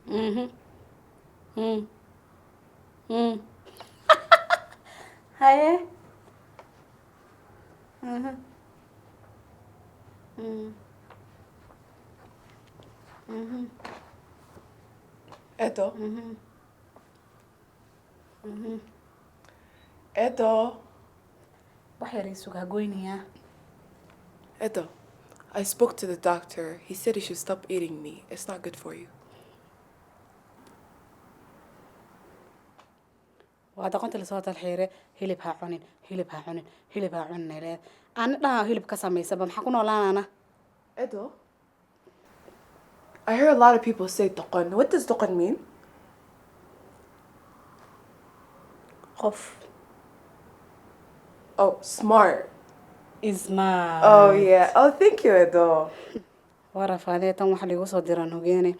Mhm. Mm. Mm. Haye. Mhm. Mm. Mhm. Edo. Mhm. Mhm. Edo. Wax yar isugu hagoynaya. Edo. I spoke to the doctor. He said you should stop eating meat. It's not good for you. Waa doqonta la soo talxiire hilib ha cunin hilib ha cunin hilib ha cunin leed aan dhaha hilib ka sameysaba maxaa ku noolaanana Edo. I hear a lot of people say doqon. What does doqon mean? qof Oh, smart. ismaa Oh, yeah. Oh, thank you, Edo. warafaadee tan waxa liigu soo diran hogeene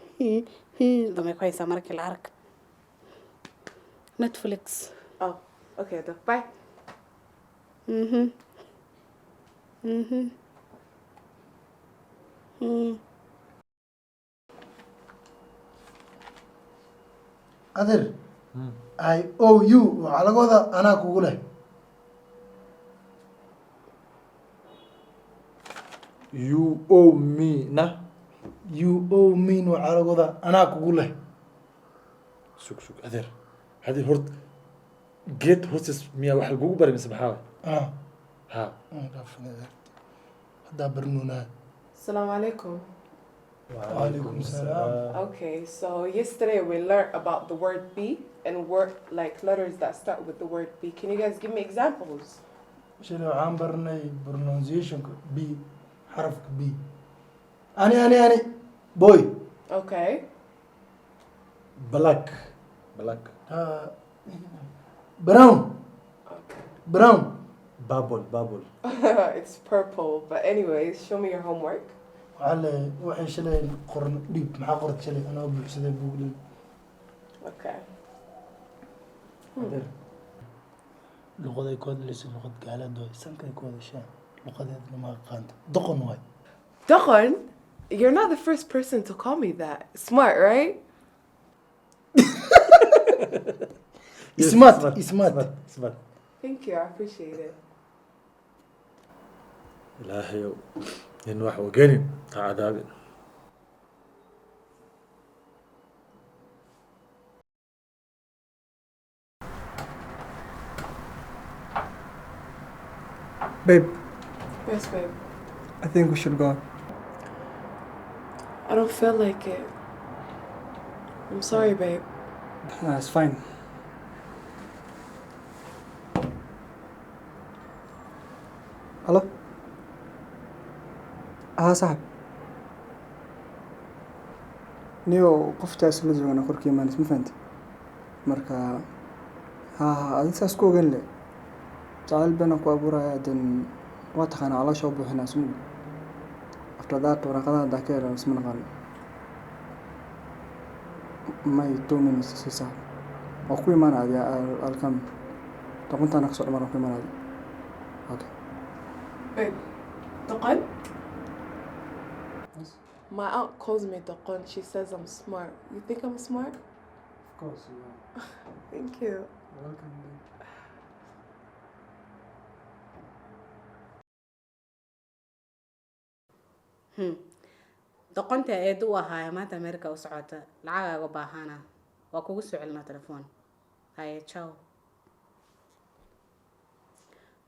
damay ku haysaa markii la ark Netflix Oh, okay, Edo. Bye. mhm mhm mhm adeer I owe you waxaa laga wadaa anaa kugu leh You owe me na. you owe me waxaa laga wadaa anaa kugu leh Sug sug adeer. Hadii hort geed hostes miyaa wax lagugu baray mise maxaa waay? ah Ha. haddaa barnuunaa Assalamu alaikum. Waalaikum salaam. Okay, so yesterday we learned about the word be and word like letters that start with the word be. Can you guys give me examples? shalay waxaan baranay pronunciationka b xarafka b ani boy Okay. Black. Black. Ah, brown Okay. brown Bubble. Bubble. It's purple, but anyways, show me your homework. waxaa le waxay shalay qoran dhiib maxaa qorta shalay anoo buuxsaday buug dhiib Okay. Adeer. luqaday ku hadlaysa luqad gaalada waay sankay ku hadashaa luqadeedna ma aqaanta doqon waay Doqon, you're not the first person to call me that. Smart, right? Yes, Smart. Smart. Thank you. I appreciate it. ilaahayow in wax ogenin ha cadaabin. Babe, Yes, babe. I think we should go. I don't feel like it. I'm sorry, babe. It's fine. Hello? صاحب. نيو qoftaas la joogana korkii maanis ma fahanti marka adin saas ku ogaan le jacayl bana ku abuuraya dan waa taqaana caloosha u buuxinaa sumul after that waraqadaha hadaa ka helo isma naqaano may 2 minutes si sax waa ku imaanaya alkam doqontaana kasoo dhamaan waa ku imaanaya okay Babe. Doqon? My aunt calls me Doqon. She says I'm smart. You think I'm smart? of course you are. Thank you. Welcome. doqonta eed u ahaaya maanta America u socota lacagaaga baahana waa kugu soo celinaa telefoon haye ciao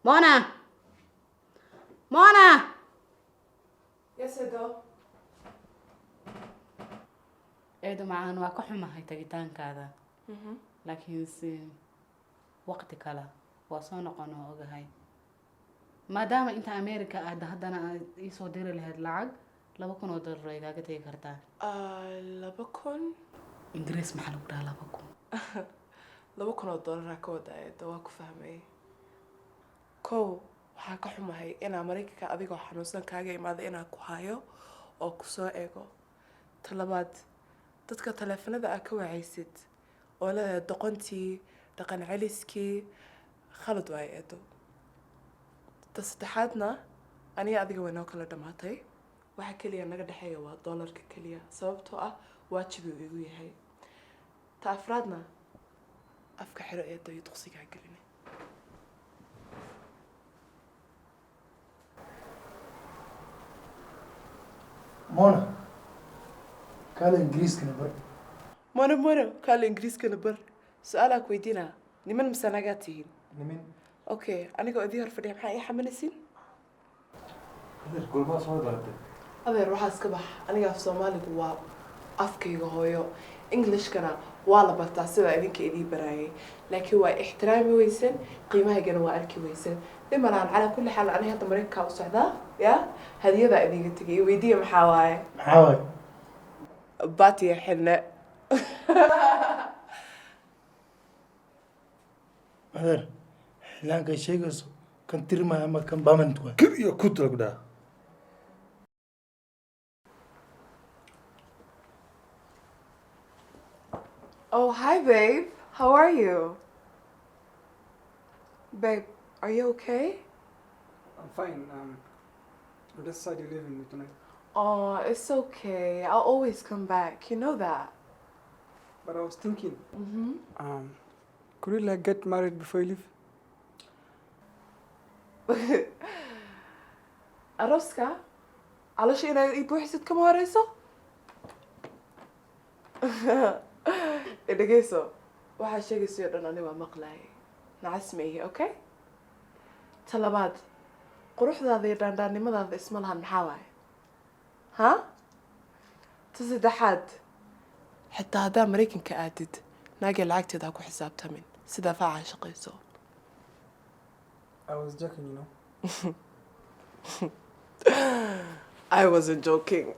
Mona Yes, Edo. eedo macaan waa ka xumahay tagitaankaada laakiin si waqti kale waa soo noqon oo ogahay maadaama inta America aad haddana aad ii soo diri lahayd lacag $2,000 ay kaaga tagi kartaa $2,000? ingiriis maxaa lagu dhahaa 2,000 $2,000 ka wada Edo, waa ku fahmay. Kow, waxaa ka xumahay inaa Mareykanka adigoo xanuunsan kaaga imaada inaan ku hayo oo ku soo eego. Talabaad, dadka taleefanada aad ka wacaysid oo leedahay doqontii, dhaqan celiskii, khalad waay Edo. Ta saddexaadna, aniga adiga way noo kala dhamaatay. Waxa kaliya naga dhexeeya waa $1 kaliya sababtoo ah waajib uu igu yahay. ta afraadna afka xiro ee dayo duqsigaa geline mona kaale ingiriiskana bar mono kaale ingiriiskana bar su-aalaa ku weydiinaa niman mise nagaa tihiin nimin okay anigoo idii hor fadhiya maxaa ii xamanaysiin adeer goormaa soo baratay adeer waxaas ka bax aniga af soomaaligu waa afkayga hooyo englishkana waa la bartaa sidaa idinka idii baraayay laakiin waa ixtiraami weysan qiimahaygana waa arki weysan dhimanaan calaa kulli xaal aniga hadda maraykankaa u socdaa ya hadiyadaa idiiga tegay weydiiya maxaa waaye maxaa waay baatiya xilne adeer xilaanka sheegayso kan tirmaya ama kan permanent waay kib iyo kut lagu dhaha Oh, hi, babe. How are you? Babe, are you okay? I'm fine. I just decided to live with me tonight. Oh, it's okay. I'll always come back. You know that. But I was thinking, Mm-hmm. could we like get married before you leave? Aroska? Alasha inay ii buuxisid kama horeyso? Dhegeyso. Waxaa sheegaysa oo dhan ani waa maqlaayay. Nacas ma ihi, okay? Talabaad. Quruxdaada iyo dhaandhaannimadaada isma lahan maxaa waaye? Ha? Ta saddexaad. Xitaa haddaa Maraykanka aadid, naagay lacagteeda ha ku xisaabtamin. Sidaa faacaa shaqayso. I was joking, you know. I wasn't joking.